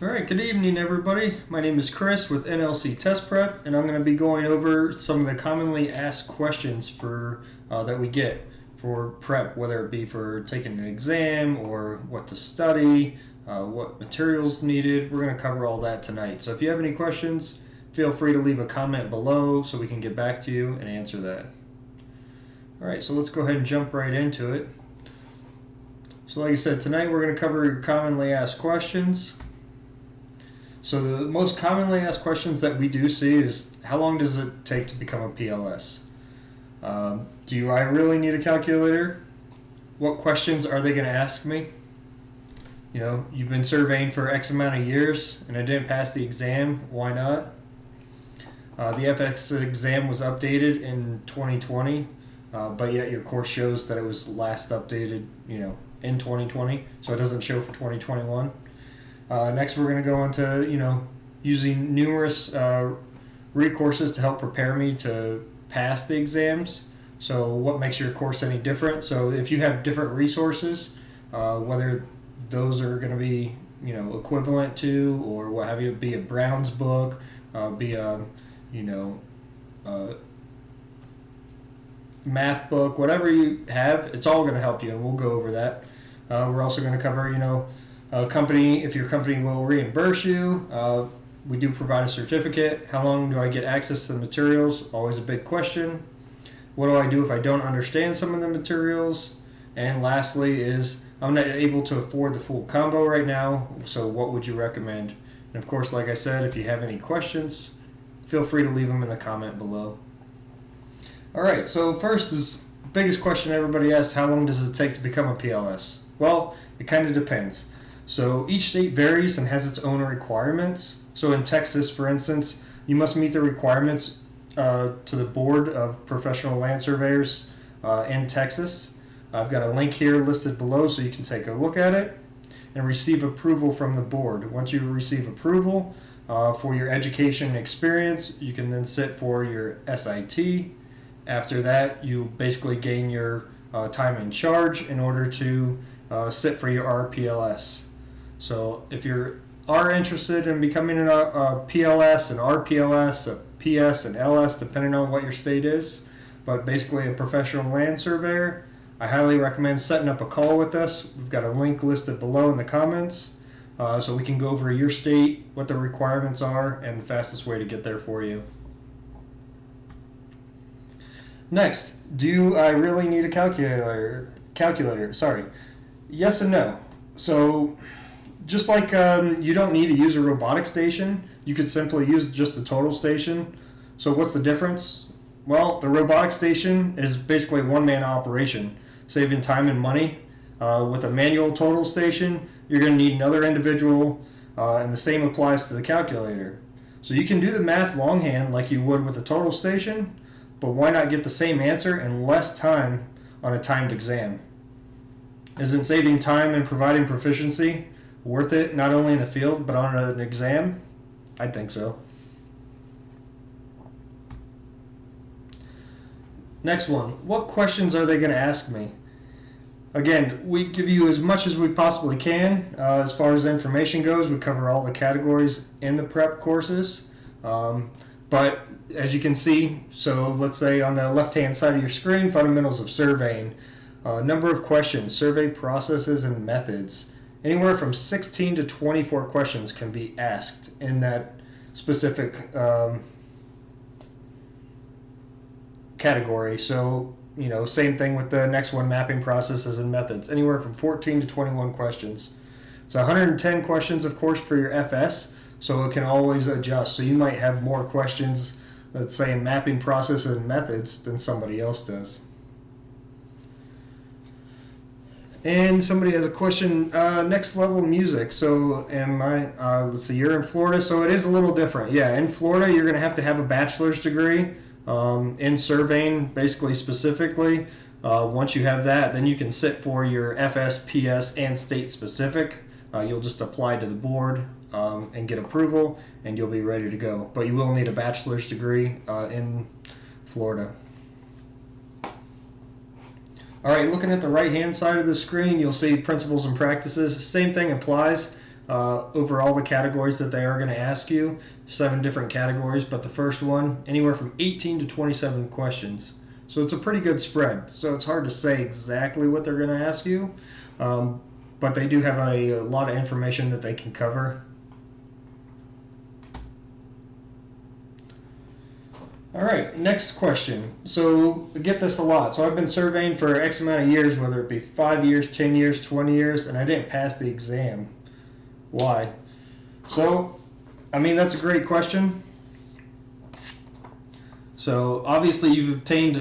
Alright, good evening everybody. My name is Chris with NLC Prep, and I'm going to be going over some of the commonly asked questions that we get for prep, whether it be for taking an exam or what to study, what materials needed. We're going to cover all that tonight. So if you have any questions, feel free to leave a comment below so we can get back to you and answer that. Alright, so let's go ahead and jump right into it. So like I said, tonight we're going to cover your commonly asked questions. So the most commonly asked questions that we do see is, how long does it take to become a PLS? Do I really need a calculator? What questions are they going to ask me? You know, you've been surveying for X amount of years and I didn't pass the exam. Why not? The FX exam was updated in 2020, but yet your course shows that it was last updated, in 2020, so it doesn't show for 2021. Next, we're going to go into, using numerous recourses to help prepare me to pass the exams. So what makes your course any different? So if you have different resources, whether those are going to be, equivalent to, or what have you, be a Brown's book, be a, math book, whatever you have, it's all going to help you, and we'll go over that. We're also going to cover, if your company will reimburse you. We do provide a certificate. How long do I get access to the materials? Always a big question. What do I do if I don't understand some of the materials? And lastly is, I'm not able to afford the full combo right now, so what would you recommend? And of course, like I said, if you have any questions, feel free to leave them in the comment below. Alright, so first, is the biggest question everybody asks, how long does it take to become a PLS? Well, it kind of depends. So each state varies and has its own requirements. So in Texas, for instance, you must meet the requirements to the Board of Professional Land Surveyors in Texas. I've got a link here listed below so you can take a look at it and receive approval from the board. Once you receive approval for your education and experience, you can then sit for your SIT. After that, you basically gain your time in charge in order to sit for your RPLS. So if you are interested in becoming a PLS, an RPLS, a PS, and LS, depending on what your state is, but basically a professional land surveyor, I highly recommend setting up a call with us. We've got a link listed below in the comments, so we can go over your state, what the requirements are, and the fastest way to get there for you. Next, do I really need a calculator? Sorry. Yes and no. So just like you don't need to use a robotic station, you could simply use just the total station. So what's the difference? Well, the robotic station is basically a one-man operation, saving time and money. With a manual total station, you're going to need another individual, and the same applies to the calculator. So you can do the math longhand like you would with a total station, but why not get the same answer in less time on a timed exam? Isn't saving time and providing proficiency worth it, not only in the field, but on an exam? I think so. Next one, what questions are they going to ask me? Again, we give you as much as we possibly can. As far as information goes, we cover all the categories in the prep courses. But as you can see, so let's say on the left-hand side of your screen, fundamentals of surveying, number of questions, survey processes and methods. Anywhere from 16 to 24 questions can be asked in that specific category. So, same thing with the next one, mapping processes and methods. Anywhere from 14 to 21 questions. It's 110 questions, of course, for your FS, so it can always adjust. So you might have more questions, let's say, in mapping processes and methods than somebody else does. And somebody has a question, next level music. So let's see, you're in Florida, so it is a little different. Yeah, in Florida, you're going to have a bachelor's degree in surveying, basically specifically. Once you have that, then you can sit for your FS, PS, and state specific. You'll just apply to the board and get approval, and you'll be ready to go. But you will need a bachelor's degree in Florida. All right, looking at the right-hand side of the screen, you'll see principles and practices. Same thing applies. over all the categories that they are going to ask you. 7 different categories, but the first one, anywhere from 18 to 27 questions. So it's a pretty good spread. So it's hard to say exactly what they're going to ask you, but they do have a lot of information that they can cover. All right, next question. So I get this a lot. So I've been surveying for X amount of years, whether it be 5 years, 10 years, 20 years, and I didn't pass the exam. Why? So, I mean, that's a great question. So obviously you've obtained,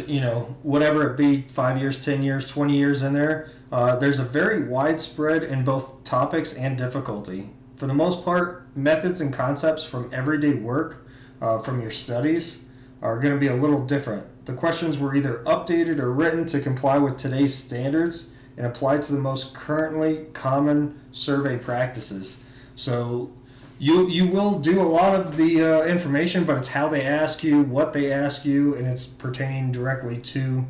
whatever it be, 5 years, 10 years, 20 years in there. There's a very wide spread in both topics and difficulty. For the most part, methods and concepts from everyday work, from your studies, are going to be a little different. The questions were either updated or written to comply with today's standards and apply to the most currently common survey practices. So you will do a lot of the information, but it's how they ask you, what they ask you, and it's pertaining directly to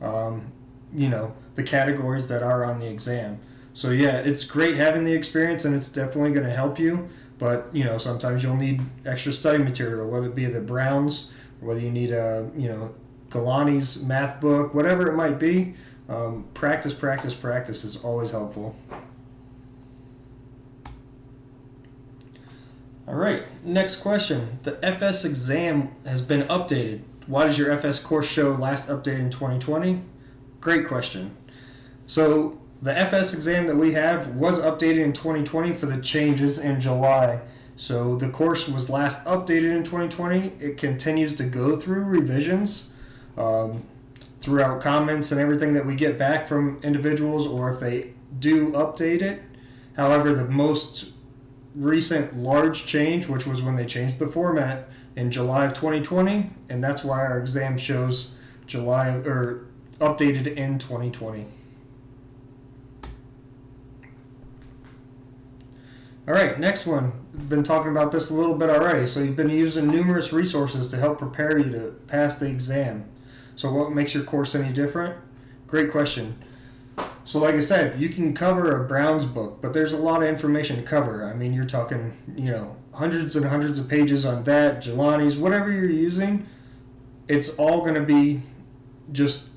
the categories that are on the exam. So yeah, it's great having the experience, and it's definitely going to help you, but sometimes you'll need extra study material, whether it be the Browns, whether you need a Galani's math book, whatever it might be. Practice is always helpful. All right, next question. The FS exam has been updated. Why does your FS course show last updated in 2020? Great question. So the FS exam that we have was updated in 2020 for the changes in July. So the course was last updated in 2020. It continues to go through revisions throughout comments and everything that we get back from individuals, or if they do update it. However, the most recent large change, which was when they changed the format in July of 2020, and that's why our exam shows July or updated in 2020. All right, next one. We've been talking about this a little bit already. So you've been using numerous resources to help prepare you to pass the exam. So what makes your course any different? Great question. So like I said, you can cover a Brown's book, but there's a lot of information to cover. I mean, you're talking, hundreds and hundreds of pages on that, Jelani's, whatever you're using, it's all going to be just,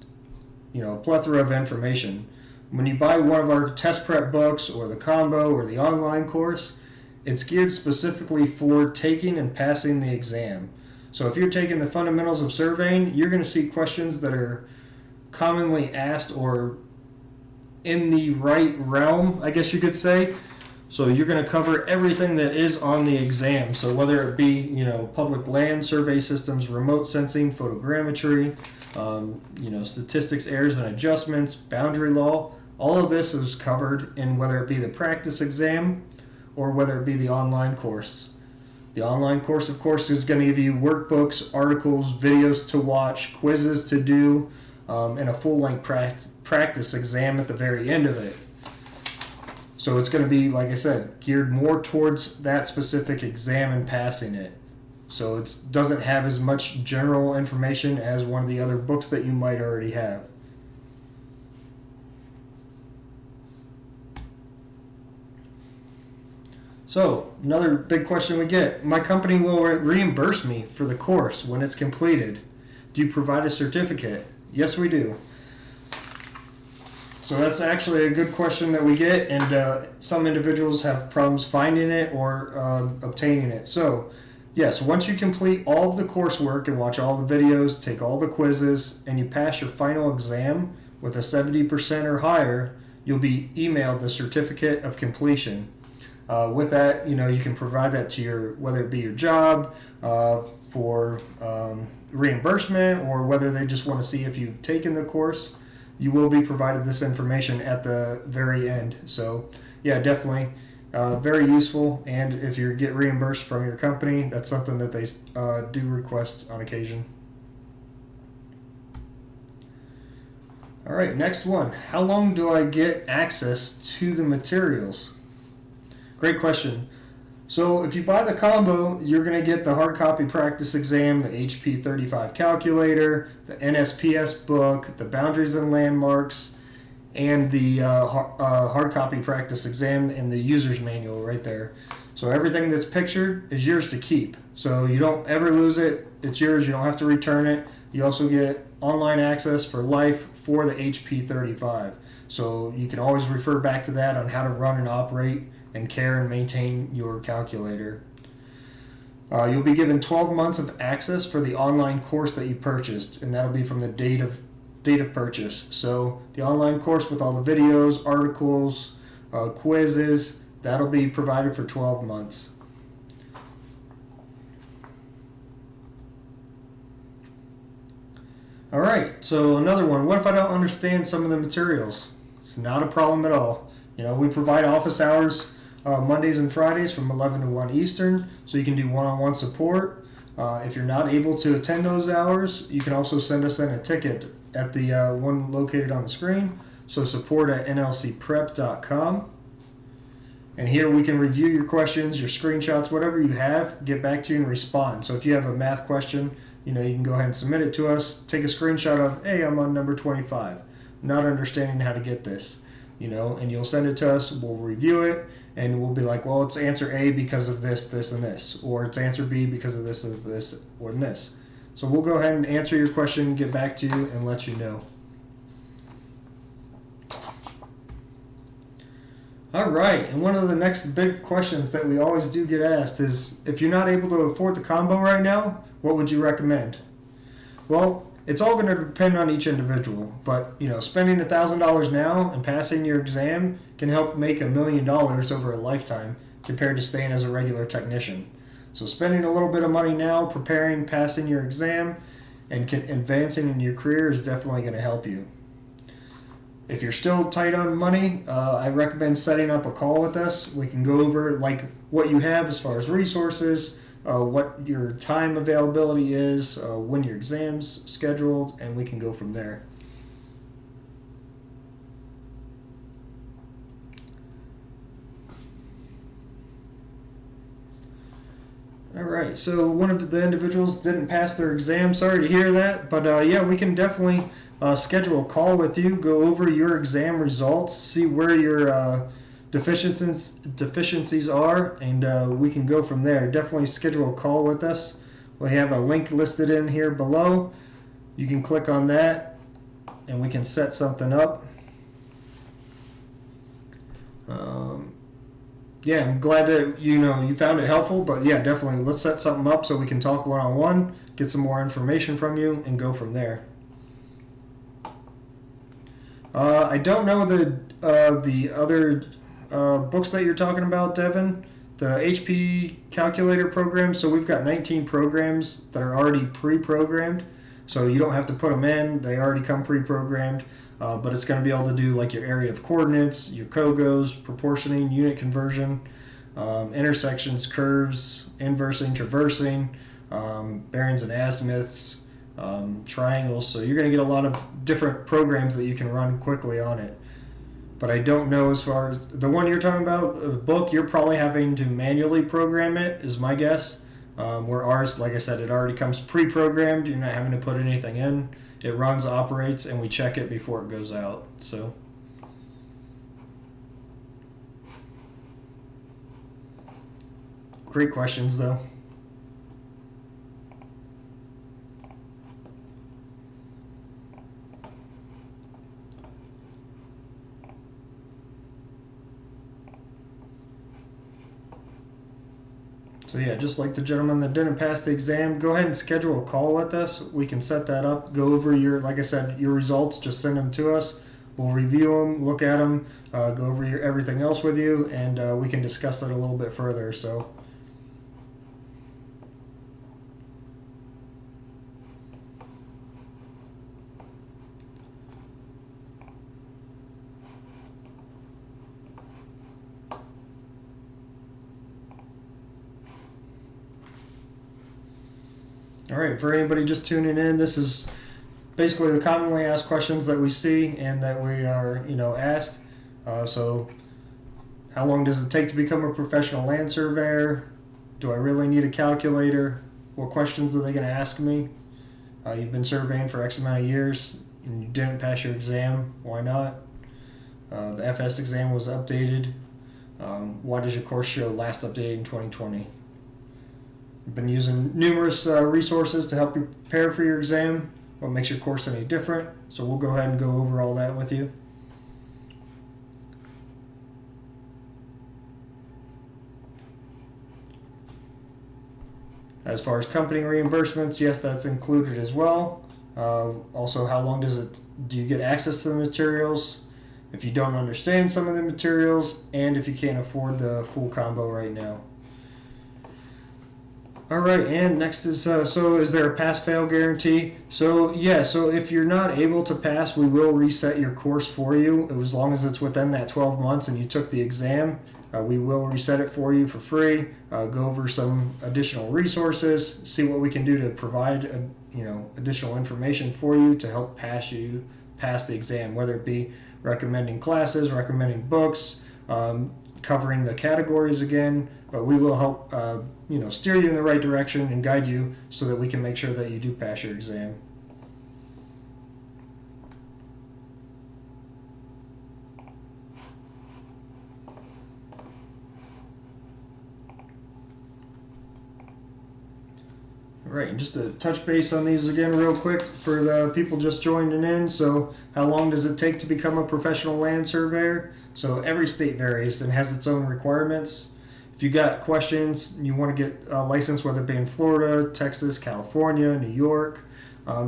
a plethora of information. When you buy one of our test prep books or the combo or the online course, it's geared specifically for taking and passing the exam. So if you're taking the fundamentals of surveying, you're going to see questions that are commonly asked or in the right realm, I guess you could say. So you're going to cover everything that is on the exam. So whether it be, public land survey systems, remote sensing, photogrammetry, statistics, errors and adjustments, boundary law, all of this is covered in whether it be the practice exam or whether it be the online course. The online course, of course, is going to give you workbooks, articles, videos to watch, quizzes to do, and a full-length practice exam at the very end of it. So it's going to be, like I said, geared more towards that specific exam and passing it. So it doesn't have as much general information as one of the other books that you might already have. So, another big question we get. My company will reimburse me for the course when it's completed. Do you provide a certificate? Yes, we do. So that's actually a good question that we get, and some individuals have problems finding it or obtaining it. So, yes, once you complete all of the coursework and watch all the videos, take all the quizzes, and you pass your final exam with a 70% or higher, you'll be emailed the certificate of completion. With that, you can provide that to your, whether it be your job for reimbursement, or whether they just want to see if you've taken the course. You will be provided this information at the very end. So, yeah, definitely very useful. And if you get reimbursed from your company, that's something that they do request on occasion. All right, next one. How long do I get access to the materials? Great question. So if you buy the combo, you're going to get the hard copy practice exam, the HP 35 calculator, the NSPS book, the boundaries and landmarks, and the hard copy practice exam and the user's manual right there. So everything that's pictured is yours to keep. So you don't ever lose it. It's yours. You don't have to return it. You also get online access for life for the HP35. So you can always refer back to that on how to run and operate and care and maintain your calculator. You'll be given 12 months of access for the online course that you purchased, and that'll be from the date of purchase. So the online course with all the videos, articles, quizzes, that'll be provided for 12 months. All right, so another one. What if I don't understand some of the materials? It's not a problem at all. We provide office hours Mondays and Fridays from 11 to 1 Eastern, so you can do one-on-one support. If you're not able to attend those hours, you can also send us in a ticket at the one located on the screen. So support at nlcprep.com. And here we can review your questions, your screenshots, whatever you have, get back to you and respond. So if you have a math question, you can go ahead and submit it to us. Take a screenshot of, hey, I'm on number 25. Not understanding how to get this, and you'll send it to us. We'll review it, and we'll be like, well, it's answer A because of this, this, and this. Or it's answer B because of this, or this. So we'll go ahead and answer your question, get back to you, and let you know. All right, and one of the next big questions that we always do get asked is, if you're not able to afford the combo right now, what would you recommend? Well, it's all going to depend on each individual, but spending $1,000 now and passing your exam can help make $1 million over a lifetime compared to staying as a regular technician. So spending a little bit of money now, preparing, passing your exam, and advancing in your career is definitely going to help you. If you're still tight on money, I recommend setting up a call with us. We can go over what you have as far as resources, what your time availability is, when your exam's scheduled, and we can go from there. All right, so one of the individuals didn't pass their exam. Sorry to hear that, but yeah, we can definitely schedule a call with you, go over your exam results, see where your deficiencies are, and we can go from there. Definitely schedule a call with us. We have a link listed in here below. You can click on that, and we can set something up. Yeah, I'm glad that you found it helpful, but yeah, definitely let's set something up so we can talk one-on-one, get some more information from you, and go from there. I don't know the other books that you're talking about, Devin. The HP calculator program. So we've got 19 programs that are already pre-programmed. So you don't have to put them in. They already come pre-programmed. But it's going to be able to do like your area of coordinates, your COGOs, proportioning, unit conversion, intersections, curves, inversing, traversing, bearings and azimuths, triangles. So you're going to get a lot of different programs that you can run quickly on it. But I don't know, as far as the one you're talking about, the book, you're probably having to manually program it, is my guess. Where ours, like I said, it already comes pre-programmed. You're not having to put anything in. It runs, operates, and we check it before it goes out. So great questions, though. So yeah, just like the gentleman that didn't pass the exam, go ahead and schedule a call with us. We can set that up, go over like I said, your results, just send them to us. We'll review them, look at them, go over everything else with you, and we can discuss that a little bit further. So all right, for anybody just tuning in, this is basically the commonly asked questions that we see and that we are, asked. So how long does it take to become a professional land surveyor? Do I really need a calculator? What questions are they going to ask me? You've been surveying for X amount of years and you didn't pass your exam. Why not? The FS exam was updated. Why does your course show last updated in 2020? I've been using numerous resources to help you prepare for your exam. What makes your course any different? So we'll go ahead and go over all that with you. As far as company reimbursements, yes, that's included as well. Also, how long do you get access to the materials? If you don't understand some of the materials, and if you can't afford the full combo right now. All right, and next is, so is there a pass-fail guarantee? So yeah, so if you're not able to pass, we will reset your course for you. As long as it's within that 12 months and you took the exam, we will reset it for you for free. Go over some additional resources, see what we can do to provide additional information for you to help pass the exam, whether it be recommending classes, recommending books, covering the categories again. But we will help steer you in the right direction and guide you so that we can make sure that you do pass your exam. All right, and just to touch base on these again real quick for the people just joining in. So how long does it take to become a professional land surveyor? So every state varies and has its own requirements. If you got questions, you want to get a license, whether it be in Florida, Texas, California, New York,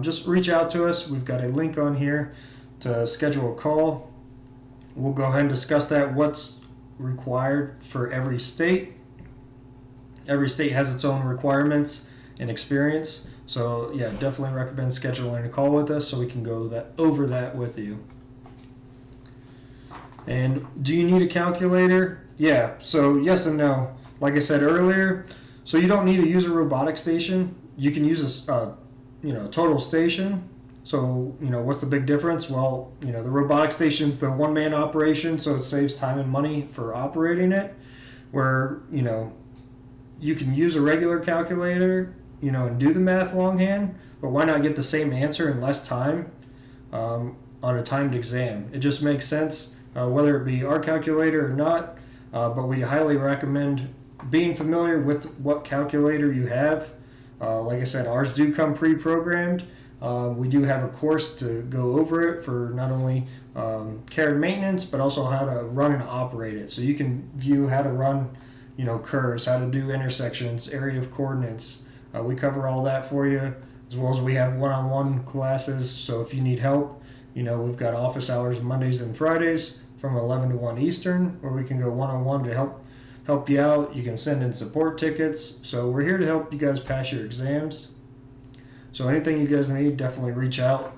just reach out to us. We've got a link on here to schedule a call. We'll go ahead and discuss that, what's required for every state. Every state has its own requirements and experience. So yeah, definitely recommend scheduling a call with us so we can go over that with you. And do you need a calculator? Yeah, so yes and no. Like I said earlier, so you don't need to use a robotic station. You can use a total station. So, what's the big difference? Well, the robotic station's the one-man operation, so it saves time and money for operating it. Where, you can use a regular calculator, and do the math longhand, but why not get the same answer in less time on a timed exam? It just makes sense, whether it be our calculator or not. But we highly recommend being familiar with what calculator you have. Like I said, ours do come pre-programmed. We do have a course to go over it for not only care and maintenance, but also how to run and operate it. So you can view how to run, curves, how to do intersections, area of coordinates. We cover all that for you, as well as we have one-on-one classes. So if you need help, we've got office hours Mondays and Fridays from 11 to 1 Eastern, where we can go one-on-one to help you out. You can send in support tickets. So we're here to help you guys pass your exams. So anything you guys need, definitely reach out.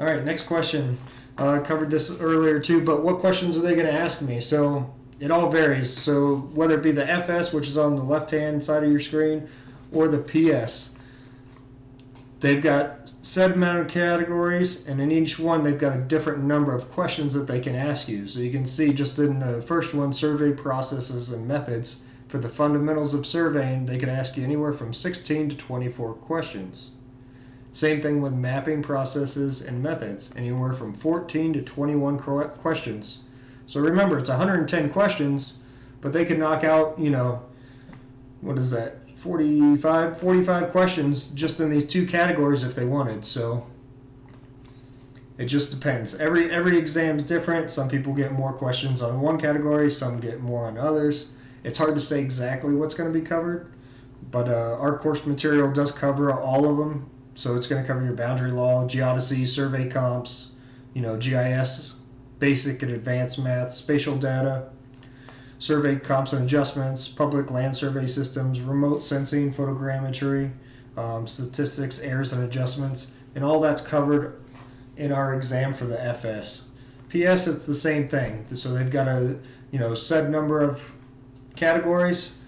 All right, next question. I covered this earlier too, but what questions are they going to ask me? So it all varies. So whether it be the FS, which is on the left-hand side of your screen, or the PS, they've got set amount of categories, and in each one they've got a different number of questions that they can ask you. So you can see just in the first one, survey processes and methods. For the fundamentals of surveying, they can ask you anywhere from 16 to 24 questions. Same thing with mapping processes and methods, anywhere from 14 to 21 questions. So remember, it's 110 questions, but they can knock out, what is that? 45 questions just in these two categories if they wanted. So it just depends. Every exam's different. Some people get more questions on one category, some get more on others. It's hard to say exactly what's going to be covered, but our course material does cover all of them. So it's going to cover your boundary law, geodesy, survey comps, GIS, basic and advanced math, spatial data, survey comps and adjustments, public land survey systems, remote sensing, photogrammetry, statistics, errors and adjustments, and all that's covered in our exam for the FS. PS, it's the same thing. So they've got a set number of categories.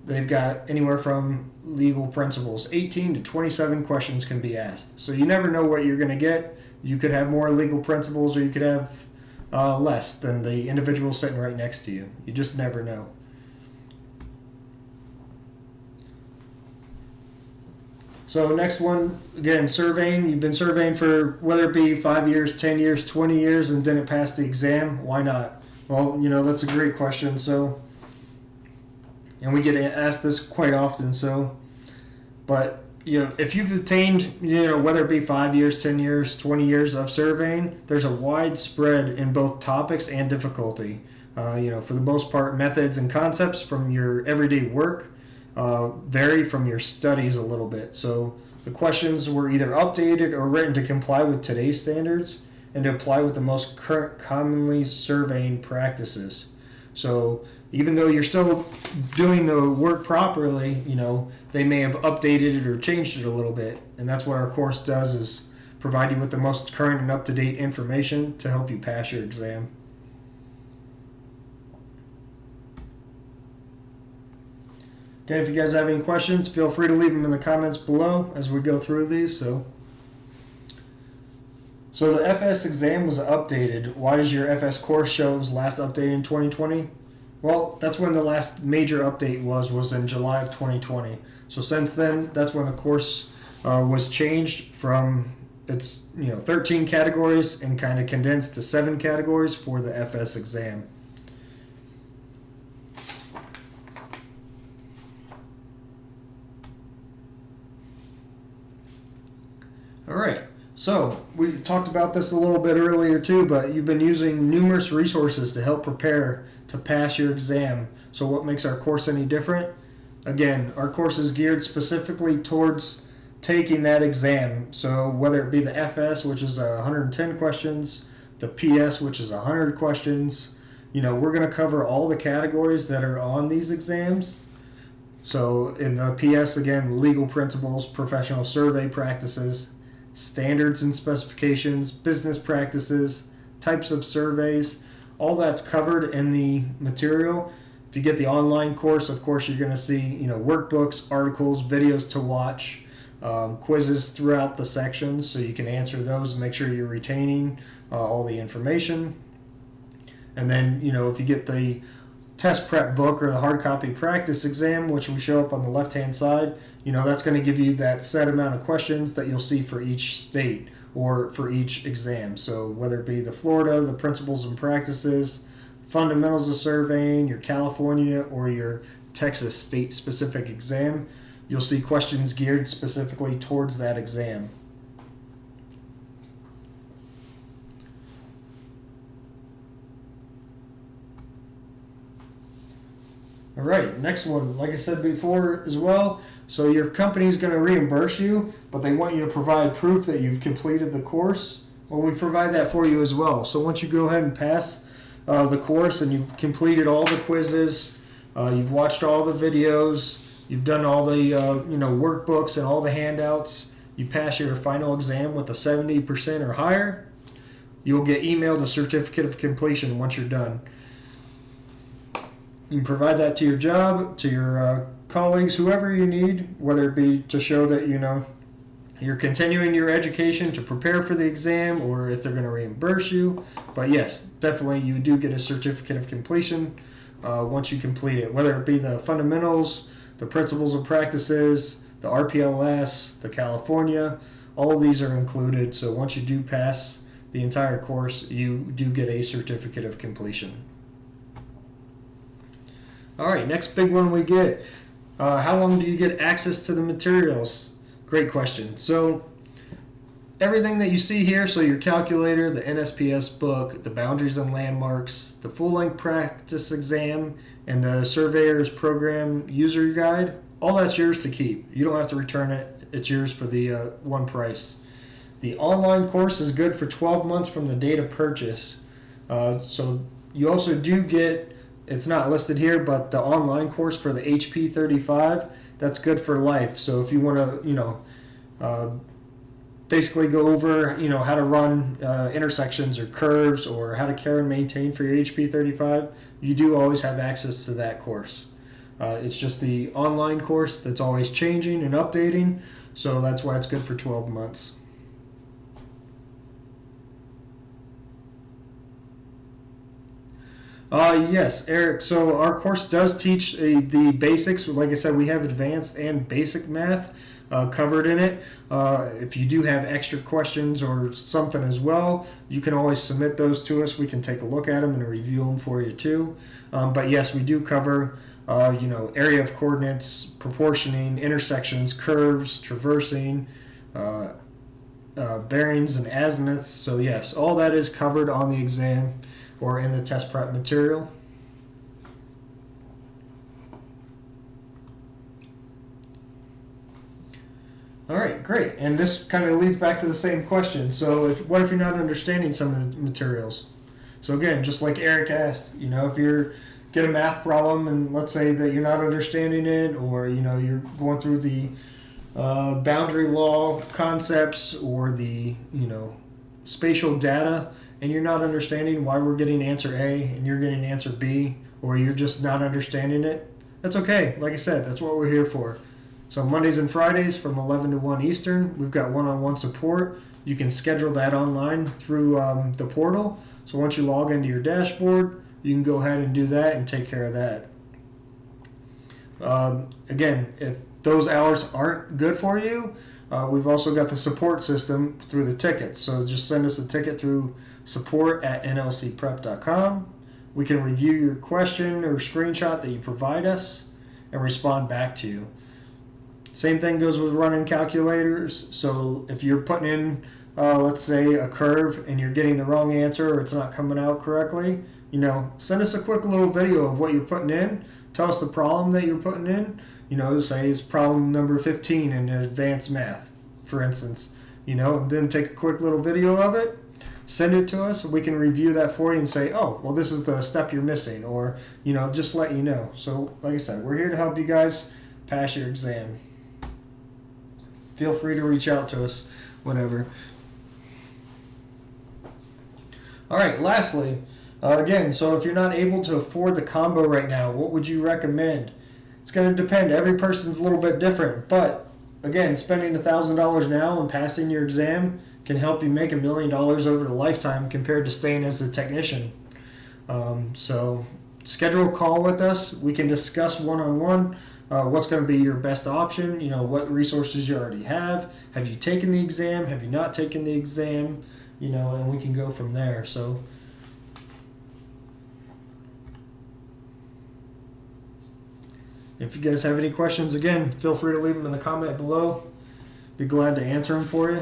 They've got anywhere from legal principles, 18 to 27 questions can be asked. So you never know what you're going to get. You could have more legal principles, or you could have less than the individual sitting right next to you. You just never know. So next one, again, surveying. You've been surveying for whether it be 5 years, 10 years, 20 years, and didn't pass the exam. Why not? Well, that's a great question. So, and we get asked this quite often. So, but if you've attained, whether it be 5 years, 10 years, 20 years of surveying, there's a wide spread in both topics and difficulty. For the most part, methods and concepts from your everyday work vary from your studies a little bit. So the questions were either updated or written to comply with today's standards and to apply with the most current commonly surveying practices. So even though you're still doing the work properly, they may have updated it or changed it a little bit. And that's what our course does, is provide you with the most current and up-to-date information to help you pass your exam. Again, if you guys have any questions, feel free to leave them in the comments below as we go through these. So the FS exam was updated. Why does your FS course show it was last updated in 2020? Well, that's when the last major update was in July of 2020. So since then, that's when the course was changed from its 13 categories and kind of condensed to 7 categories for the FS exam. All right, so we talked about this a little bit earlier too, but you've been using numerous resources to help prepare to pass your exam. So what makes our course any different? Again, our course is geared specifically towards taking that exam. So whether it be the FS, which is 110 questions, the PS, which is 100 questions, we're going to cover all the categories that are on these exams. So in the PS, again, legal principles, professional survey practices, standards and specifications, business practices, types of surveys, all that's covered in the material. If you get the online course, of course, you're going to see workbooks, articles, videos to watch, quizzes throughout the sections, so you can answer those and make sure you're retaining all the information. And then, if you get the test prep book or the hard copy practice exam, which will show up on the left hand side, that's going to give you that set amount of questions that you'll see for each state or for each exam. So whether it be the Florida, the principles and practices, fundamentals of surveying, your California or your Texas state specific exam, you'll see questions geared specifically towards that exam. All right, next one, like I said before as well, so your company is going to reimburse you, but they want you to provide proof that you've completed the course. Well, we provide that for you as well. So once you go ahead and pass the course and you've completed all the quizzes, you've watched all the videos, you've done all the workbooks and all the handouts, you pass your final exam with a 70% or higher, you'll get emailed a certificate of completion once you're done. You can provide that to your job, to your colleagues, whoever you need, whether it be to show that you're continuing your education to prepare for the exam, or if they're going to reimburse you. But yes, definitely you do get a certificate of completion once you complete it, whether it be the fundamentals, the principles and practices, the RPLS, the California, all of these are included. So once you do pass the entire course, you do get a certificate of completion. All right, next big one we get. How long do you get access to the materials? Great question. So everything that you see here, so your calculator, the NSPS book, the boundaries and landmarks, the full-length practice exam, and the Surveyor's program user guide, all that's yours to keep. You don't have to return it. It's yours for the one price. The online course is good for 12 months from the date of purchase. So you also do get, it's not listed here, but the online course for the HP 35, that's good for life. So if you want to, basically go over, how to run intersections or curves, or how to care and maintain for your HP 35, you do always have access to that course. It's just the online course that's always changing and updating, so that's why it's good for 12 months. Yes, Eric. So our course does teach the basics. Like I said, we have advanced and basic math. covered in it. If you do have extra questions or something as well, you can always submit those to us. We can take a look at them and review them for you too. But yes, we do cover area of coordinates, proportioning, intersections, curves, traversing, bearings and azimuths. So yes, all that is covered on the exam or in the test prep material. All right, great. And this kind of leads back to the same question. So what if you're not understanding some of the materials? So again, just like Eric asked, if you're get a math problem and let's say that you're not understanding it, or you're going through the boundary law concepts or the spatial data, and you're not understanding why we're getting answer A and you're getting answer B, or you're just not understanding it, that's okay. Like I said, that's what we're here for. So Mondays and Fridays from 11 to 1 Eastern, we've got one-on-one support. You can schedule that online through the portal. So once you log into your dashboard, you can go ahead and do that and take care of that. Again, if those hours aren't good for you, we've also got the support system through the tickets. So just send us a ticket through support@nlcprep.com. We can review your question or screenshot that you provide us and respond back to you. Same thing goes with running calculators. So if you're putting in, let's say, a curve and you're getting the wrong answer or it's not coming out correctly, send us a quick little video of what you're putting in. Tell us the problem that you're putting in. Say it's problem number 15 in advanced math, for instance. And then take a quick little video of it, send it to us. We can review that for you and say, oh, well, this is the step you're missing, or, just let you know. So, like I said, we're here to help you guys pass your exam. Feel free to reach out to us whenever. All right, lastly, again, so if you're not able to afford the combo right now, what would you recommend? It's going to depend. Every person's a little bit different. But, again, spending $1,000 now and passing your exam can help you make $1 million over the lifetime compared to staying as a technician. So schedule a call with us. We can discuss one-on-one. What's going to be your best option, what resources you already have you taken the exam, have you not taken the exam, and we can go from there. So if you guys have any questions, again, feel free to leave them in the comment below. Be glad to answer them for you.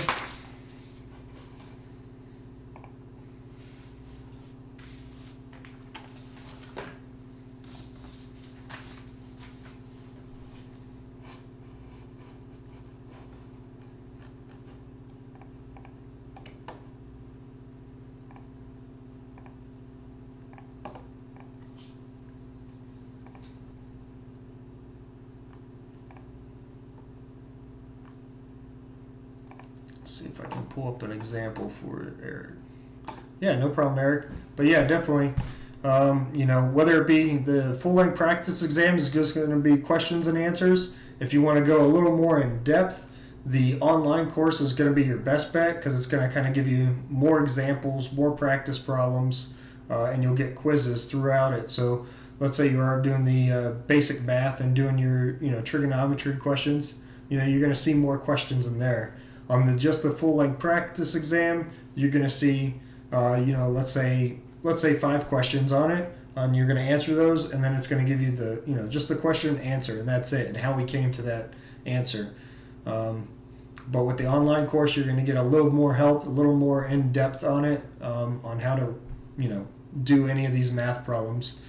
See if I can pull up an example for Eric. Yeah, no problem, Eric. But yeah, definitely, whether it be the full-length practice exam is just going to be questions and answers. If you want to go a little more in depth, the online course is going to be your best bet because it's going to kind of give you more examples, more practice problems, and you'll get quizzes throughout it. So let's say you are doing the basic math and doing your trigonometry questions. You're going to see more questions in there. On just the full-length practice exam, you're going to see, let's say 5 questions on it. You're going to answer those, and then it's going to give you the, just the question and answer, and that's it, and how we came to that answer. But with the online course, you're going to get a little more help, a little more in-depth on it, on how to, do any of these math problems.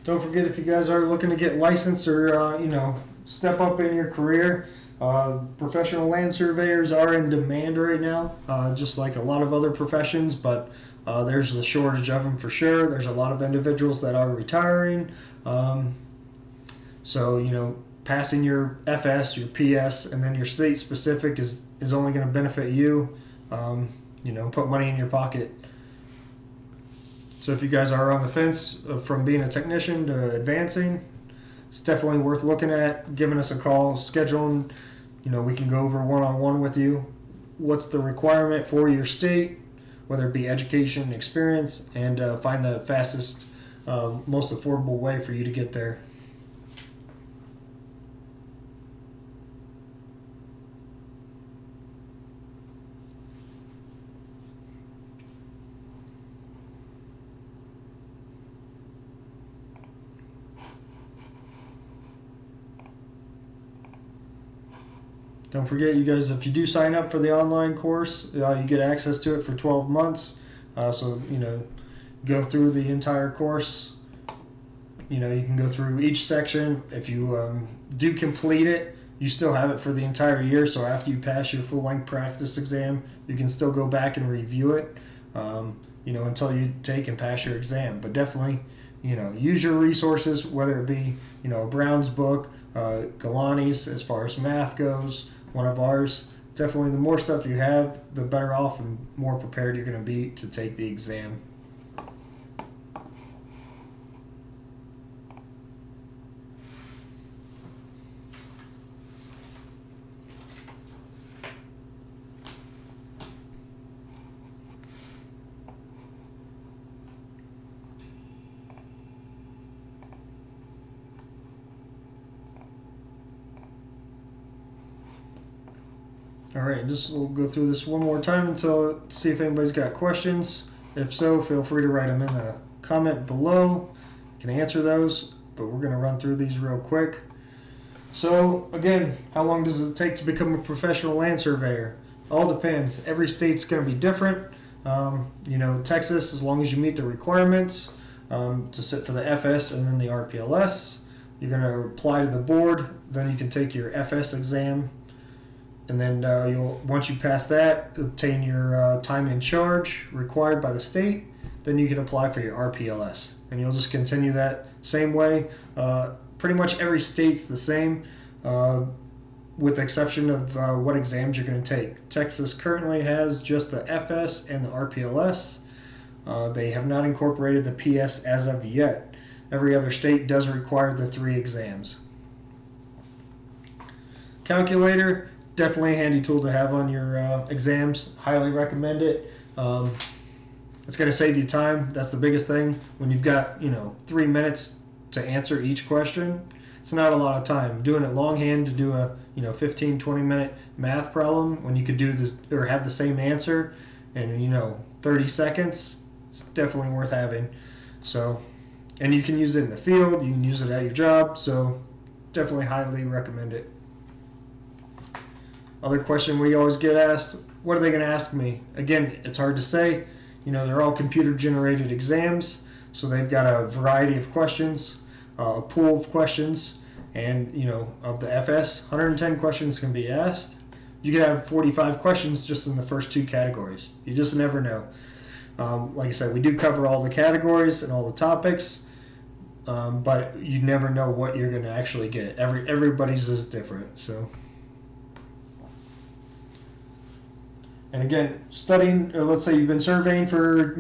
Don't forget, if you guys are looking to get licensed or, step up in your career, professional land surveyors are in demand right now, just like a lot of other professions, but there's a shortage of them for sure. There's a lot of individuals that are retiring. So, passing your FS, your PS, and then your state specific is only going to benefit you. Put money in your pocket. So if you guys are on the fence from being a technician to advancing, it's definitely worth looking at, giving us a call, scheduling. We can go over one-on-one with you. What's the requirement for your state, whether it be education, experience, and find the fastest, most affordable way for you to get there. Don't forget, you guys, if you do sign up for the online course, you get access to it for 12 months. Go through the entire course. You can go through each section. If you do complete it, you still have it for the entire year. So after you pass your full-length practice exam, you can still go back and review it, until you take and pass your exam. But definitely, use your resources, whether it be, a Brown's book, Galani's as far as math goes, one of ours. Definitely the more stuff you have, the better off and more prepared you're going to be to take the exam. All right, we'll go through this one more time until see if anybody's got questions. If so, feel free to write them in the comment below. I can answer those, but we're going to run through these real quick. So again, how long does it take to become a professional land surveyor? All depends. Every state's going to be different. Texas, as long as you meet the requirements to sit for the FS and then the RPLS, you're going to apply to the board. Then you can take your FS exam. And then once you pass that, obtain your time in charge required by the state, then you can apply for your RPLS. And you'll just continue that same way. Pretty much every state's the same, with the exception of what exams you're going to take. Texas currently has just the FS and the RPLS. They have not incorporated the PS as of yet. Every other state does require the 3 exams. Calculator. Definitely a handy tool to have on your exams. Highly recommend it. It's going to save you time. That's the biggest thing. When you've got 3 minutes to answer each question, it's not a lot of time. Doing it longhand to do a 15-20 minute math problem when you could do this or have the same answer in 30 seconds, it's definitely worth having. So, and you can use it in the field. You can use it at your job. So, definitely highly recommend it. Other question we always get asked, what are they going to ask me? Again, it's hard to say. They're all computer-generated exams, so they've got a variety of questions, a pool of questions, and, of the FS, 110 questions can be asked. You could have 45 questions just in the first 2 categories. You just never know. Like I said, we do cover all the categories and all the topics, but you never know what you're going to actually get. Everybody's is different, so... And again, studying, let's say you've been surveying for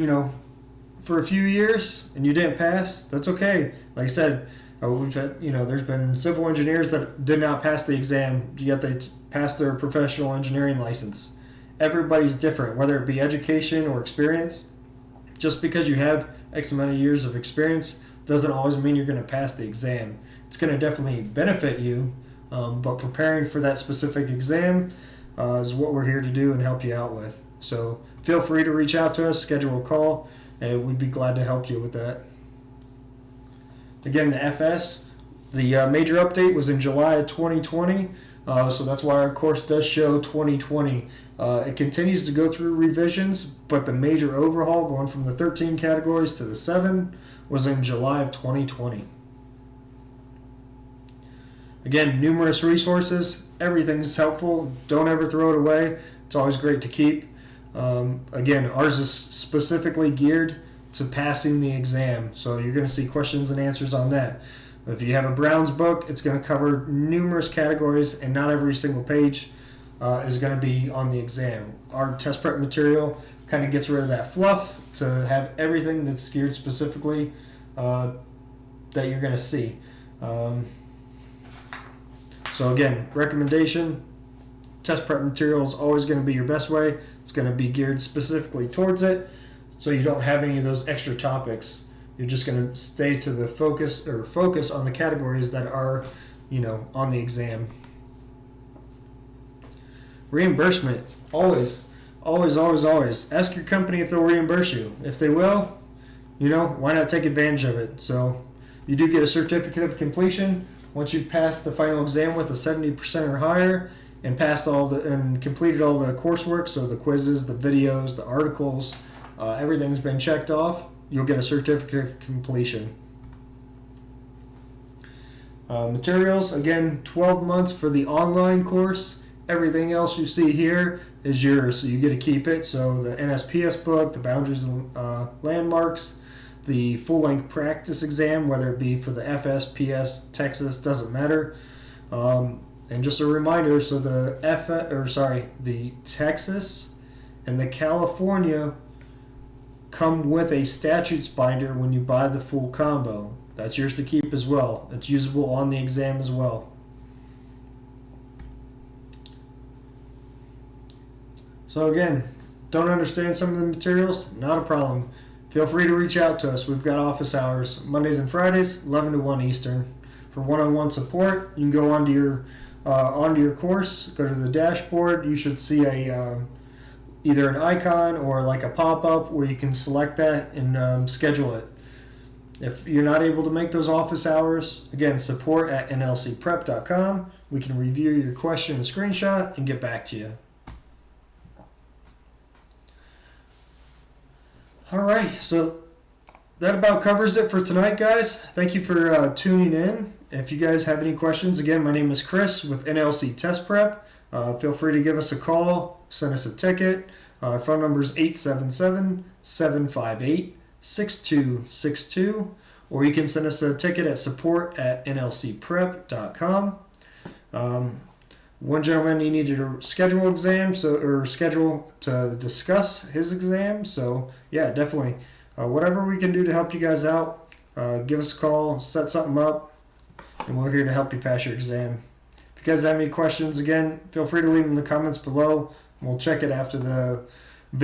a few years and you didn't pass, that's okay. Like I said, we've had, there's been civil engineers that did not pass the exam, yet they passed their professional engineering license. Everybody's different, whether it be education or experience. Just because you have X amount of years of experience doesn't always mean you're going to pass the exam. It's going to definitely benefit you, but preparing for that specific exam is what we're here to do and help you out with. So feel free to reach out to us, schedule a call, and we'd be glad to help you with that. Again, the FS, the major update was in July of 2020, so that's why our course does show 2020. It continues to go through revisions, but the major overhaul going from the 13 categories to the 7 was in July of 2020. Again, numerous resources. Everything's helpful. Don't ever throw it away. It's always great to keep. Again, ours is specifically geared to passing the exam, so you're going to see questions and answers on that. If you have a Brown's book, it's going to cover numerous categories, and not every single page is going to be on the exam. Our test prep material kind of gets rid of that fluff to have everything that's geared specifically that you're going to see. So again, recommendation, test prep material is always going to be your best way. It's going to be geared specifically towards it, so you don't have any of those extra topics. You're just going to stay to the focus on the categories that are, on the exam. Reimbursement, always ask your company if they'll reimburse you. If they will, why not take advantage of it? So you do get a certificate of completion once you've passed the final exam with a 70% or higher and completed all the coursework, so the quizzes, the videos, the articles, everything's been checked off. You'll get a certificate of completion. Materials, again, 12 months for the online course. Everything else you see here is yours, so you get to keep it. So the NSPS book, the boundaries and landmarks, the full-length practice exam, whether it be for the FS, PS, Texas, doesn't matter. And just a reminder, so the Texas and the California come with a statutes binder when you buy the full combo. That's yours to keep as well. It's usable on the exam as well. So again, don't understand some of the materials? Not a problem. Feel free to reach out to us. We've got office hours Mondays and Fridays, 11 to 1 Eastern. For one-on-one support, you can go onto your course, go to the dashboard. You should see either an icon or like a pop-up where you can select that and schedule it. If you're not able to make those office hours, again, support at nlcprep.com. We can review your question and screenshot and get back to you. All right, so that about covers it for tonight, guys. Thank you for tuning in. If you guys have any questions, again, my name is Chris with NLC Test Prep. Feel free to give us a call, send us a ticket. Our phone number is 877-758-6262, or you can send us a ticket at support@nlcprep.com. One gentleman, he needed a schedule exam, schedule to discuss his exam. So yeah, definitely, whatever we can do to help you guys out, give us a call, set something up, and we're here to help you pass your exam. If you guys have any questions, again, feel free to leave them in the comments below. We'll check it after the